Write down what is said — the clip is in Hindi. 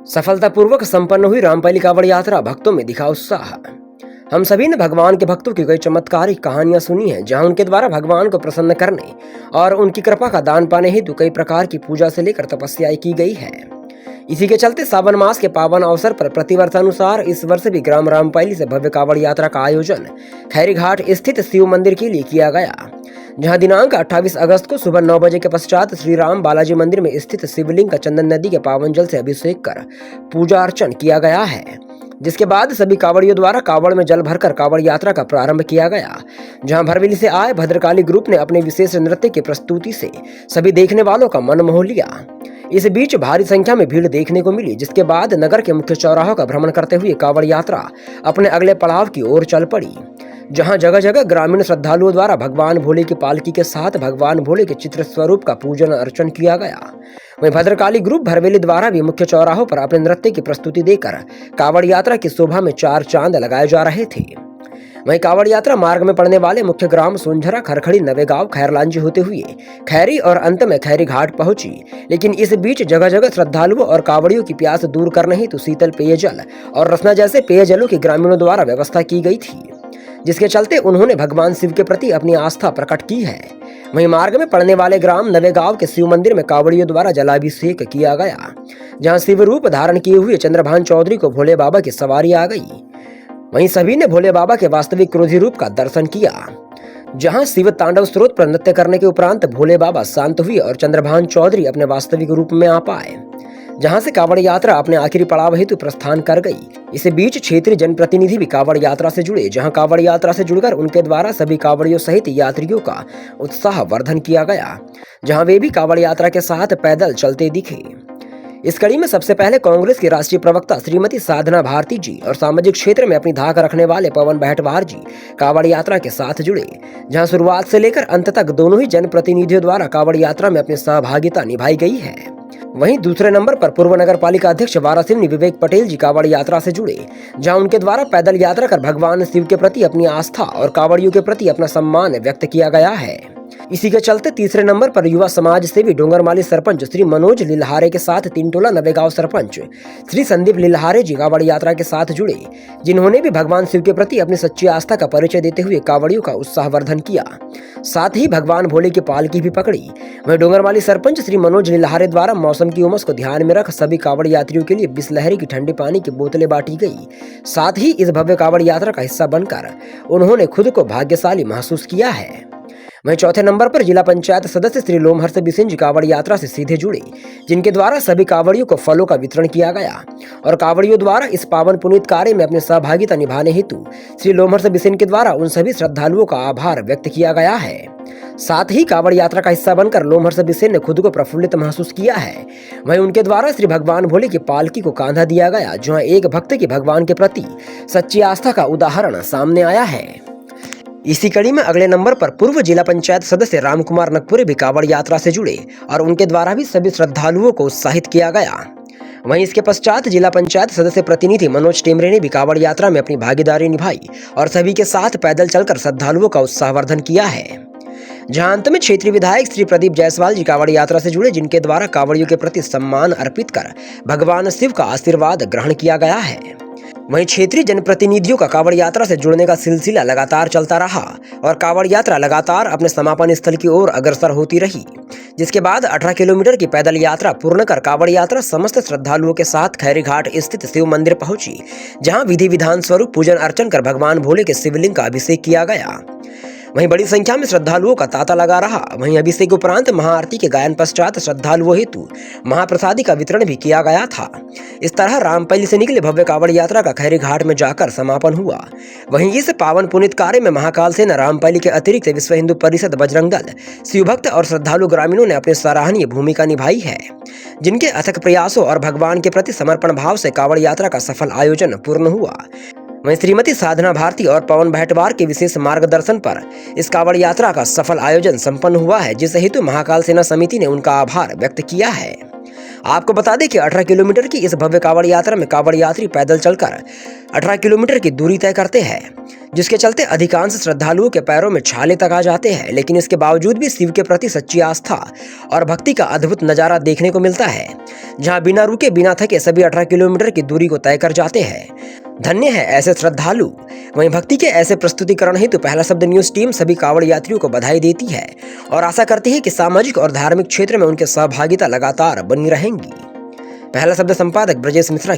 सफलतापूर्वक संपन्न हुई रामपैली कांवड़ यात्रा, भक्तों में दिखा उत्साह। हम सभी ने भगवान के भक्तों की कई चमत्कारिक कहानियां सुनी हैं, जहां उनके द्वारा भगवान को प्रसन्न करने और उनकी कृपा का दान पाने हेतु कई प्रकार की पूजा से लेकर तपस्याएं की गई है। इसी के चलते सावन मास के पावन अवसर पर प्रतिवर्षानुसार इस वर्ष भी ग्राम रामपैली से भव्य कांवड़ यात्रा का आयोजन खैरी घाट स्थित शिव मंदिर के लिए किया गया, जहां दिनांक 28 अगस्त को सुबह 9 बजे के पश्चात श्री राम बालाजी मंदिर में स्थित शिवलिंग का चंदन नदी के पावन जल से अभिषेक कर पूजा अर्चन किया गया है। जिसके बाद सभी कांवड़ियों द्वारा कांवड़ में जल भरकर कांवड़ यात्रा का प्रारंभ किया गया, जहां भरवेली से आए भद्रकाली ग्रुप ने अपने विशेष नृत्य की प्रस्तुति से सभी देखने वालों का मन मोह लिया। इस बीच भारी संख्या में भीड़ देखने को मिली, जिसके बाद नगर के मुख्य चौराहों का भ्रमण करते हुए कांवड़ यात्रा अपने अगले पड़ाव की ओर चल पड़ी, जहां जगह जगह ग्रामीण श्रद्धालुओं द्वारा भगवान भोले की पालकी के साथ भगवान भोले के चित्र स्वरूप का पूजन अर्चन किया गया। वहीं भद्रकाली ग्रुप भरवेली द्वारा भी मुख्य चौराहों पर अपने नृत्य की प्रस्तुति देकर कांवड़ यात्रा की शोभा में चार चांद लगाए जा रहे थे। वहीं कांवड़ यात्रा मार्ग में पड़ने वाले मुख्य ग्राम सोनझरा, खरखड़ी, नवेगांव, खैरलांजी होते हुए खैरी और अंत में खैरी घाट पहुंची। लेकिन इस बीच जगह जगह श्रद्धालुओं और कांवड़ियों की प्यास दूर करने हेतु शीतल पेयजल और रसना जैसे पेयजलों की ग्रामीणों द्वारा व्यवस्था की गई थी, जिसके चलते उन्होंने भगवान शिव के प्रति अपनी आस्था प्रकट की है। वहीं मार्ग में पड़ने वाले ग्राम नवेगांव के शिव मंदिर में कांवड़ियों द्वारा जलाभिषेक किया गया, जहां शिव रूप धारण किए हुए चंद्रभान चौधरी को भोले बाबा की सवारी आ गई। वहीं सभी ने भोले बाबा के वास्तविक क्रोधी रूप का दर्शन किया, जहां शिव तांडव स्रोत पर नृत्य करने के उपरांत भोले बाबा शांत हुए और चंद्रभान चौधरी अपने वास्तविक रूप में आ पाए, जहां से कांवड़ यात्रा अपने आखिरी पड़ाव हेतु प्रस्थान कर गई। इस बीच क्षेत्रीय जनप्रतिनिधि भी कांवड़ यात्रा से जुड़े, जहां कांवड़ यात्रा से जुड़कर उनके द्वारा सभी कांवड़ियों सहित यात्रियों का उत्साह वर्धन किया गया, जहां वे भी कांवड़ यात्रा के साथ पैदल चलते दिखे। इस कड़ी में सबसे पहले कांग्रेस की राष्ट्रीय प्रवक्ता श्रीमती साधना भारती जी और सामाजिक क्षेत्र में अपनी धाक रखने वाले पवन बहटवार जी कांवड़ यात्रा के साथ जुड़े, जहां शुरुआत से लेकर अंत तक दोनों ही जनप्रतिनिधियों द्वारा कांवड़ यात्रा में अपनी सहभागिता निभाई गई है। वहीं दूसरे नंबर पर पूर्व नगर पालिका अध्यक्ष वारासिवनी विवेक पटेल जी कांवड़ यात्रा से जुड़े, जहां उनके द्वारा पैदल यात्रा कर भगवान शिव के प्रति अपनी आस्था और कांवड़ियों के प्रति अपना सम्मान व्यक्त किया गया है। इसी के चलते तीसरे नंबर पर युवा समाज सेवी डोंगरमाली सरपंच श्री मनोज लिल्हारे के साथ तीनटोला नवेगांव सरपंच श्री संदीप लिल्हारे जी कांवड़ यात्रा के साथ जुड़े, जिन्होंने भी भगवान शिव के प्रति अपनी सच्ची आस्था का परिचय देते हुए कांवड़ियों का उत्साहवर्धन किया, साथ ही भगवान भोले की पालकी भी पकड़ी। वहीं डोंगरमाली सरपंच श्री मनोज लिल्हारे द्वारा मौसम की उमस को ध्यान में रख सभी कांवड़ यात्रियों के लिए बिसलहरी की ठंडे पानी की बोतलें बांटी गई। साथ ही इस भव्य कांवड़ यात्रा का हिस्सा बनकर उन्होंने खुद को भाग्यशाली महसूस किया है। वहीं चौथे नंबर पर जिला पंचायत सदस्य श्री लोमहर्ष बिसेन जी कांवड़ यात्रा से सीधे जुड़े, जिनके द्वारा सभी कांवड़ियों को फलों का वितरण किया गया और कांवड़ियों द्वारा इस पावन पुनीत कार्य में अपनी सहभागिता निभाने हेतु श्री लोमहर्ष बिसेन के द्वारा उन सभी श्रद्धालुओं का आभार व्यक्त किया गया है। साथ ही कांवड़ यात्रा का हिस्सा बनकर लोमहर्ष बिसेन ने खुद को प्रफुल्लित महसूस किया है। वहीं उनके द्वारा श्री भगवान भोले की पालकी को कांधा दिया गया, जहां एक भक्त की भगवान के प्रति सच्ची आस्था का उदाहरण सामने आया है। इसी कड़ी में अगले नंबर पर पूर्व जिला पंचायत सदस्य रामकुमार नकपुरे भी कांवड़ यात्रा से जुड़े और उनके द्वारा भी सभी श्रद्धालुओं को उत्साहित किया गया। वहीं इसके पश्चात जिला पंचायत सदस्य प्रतिनिधि मनोज टेमरे ने भी कांवड़ यात्रा में अपनी भागीदारी निभाई और सभी के साथ पैदल चलकर श्रद्धालुओं का उत्साहवर्धन किया है, जहां अंत में क्षेत्रीय विधायक श्री प्रदीप जायसवाल जी कांवड़ यात्रा से जुड़े, जिनके द्वारा कांवड़ियों के प्रति सम्मान अर्पित कर भगवान शिव का आशीर्वाद ग्रहण किया गया है। वहीं क्षेत्रीय जनप्रतिनिधियों का कांवड़ यात्रा से जुड़ने का सिलसिला लगातार चलता रहा और कांवड़ यात्रा लगातार अपने समापन स्थल की ओर अग्रसर होती रही, जिसके बाद 18 किलोमीटर की पैदल यात्रा पूर्ण कर कांवड़ यात्रा समस्त श्रद्धालुओं के साथ खैरी घाट स्थित शिव मंदिर पहुंची, जहां विधि विधान स्वरूप पूजन अर्चन कर भगवान भोले के शिवलिंग का अभिषेक किया गया। वहीं बड़ी संख्या में श्रद्धालुओं का तांता लगा रहा। वहीं अभिषेक उपरांत महाआरती के गायन पश्चात श्रद्धालुओं हेतु महाप्रसादी का वितरण भी किया गया था। इस तरह रामपैली से निकले भव्य कांवड़ यात्रा का खैरी घाट में जाकर समापन हुआ। वहीं इस पावन पुनीत कार्य में महाकाल सेना, रामपैली के अतिरिक्त विश्व हिंदू परिषद, बजरंग दल, शिवभक्त और श्रद्धालु ग्रामीणों ने अपनी सराहनीय भूमिका निभाई है, जिनके अथक प्रयासों और भगवान के प्रति समर्पण भाव से कांवड़ यात्रा का सफल आयोजन पूर्ण हुआ। वहीं श्रीमती साधना भारती और पवन बहटवार के विशेष मार्गदर्शन पर इस कांवड़ यात्रा का सफल आयोजन संपन्न हुआ है, जिस हेतु महाकाल सेना समिति ने उनका आभार व्यक्त किया है। आपको बता दें कि 18 किलोमीटर की इस भव्य कांवड़ यात्रा में कांवड़ यात्री पैदल चलकर 18 किलोमीटर की दूरी तय करते हैं, जिसके चलते अधिकांश श्रद्धालुओं के पैरों में छाले तक आ जाते हैं। लेकिन इसके बावजूद भी शिव के प्रति सच्ची आस्था और भक्ति का अद्भुत नजारा देखने को मिलता है, जहां बिना रुके बिना थके सभी 18 किलोमीटर की दूरी को तय कर जाते हैं। धन्य है ऐसे श्रद्धालु। वहीं भक्ति के ऐसे प्रस्तुतिकरण हेतु पहला शब्द न्यूज टीम सभी कांवड़ यात्रियों को बधाई देती है और आशा करती है कि सामाजिक और धार्मिक क्षेत्र में उनकी सहभागिता लगातार बनी रहेंगी। पहला शब्द संपादक ब्रजेश मिश्रा।